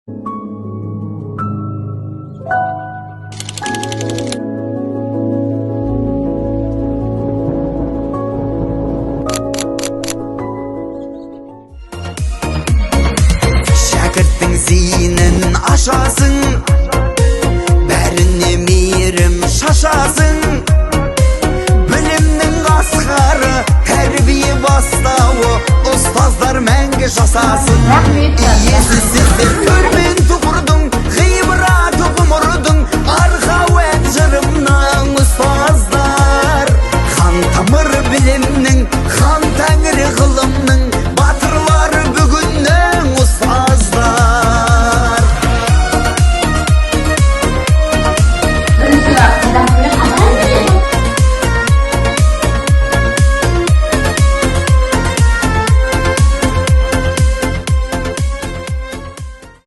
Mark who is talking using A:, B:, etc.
A: Şәкірттің зейінін ашасың, бәріне мейірім шашасың. Білімнің асқары, тәрбие бастауы, ұстаздар мәңгі жасасын. Иесіз сіздер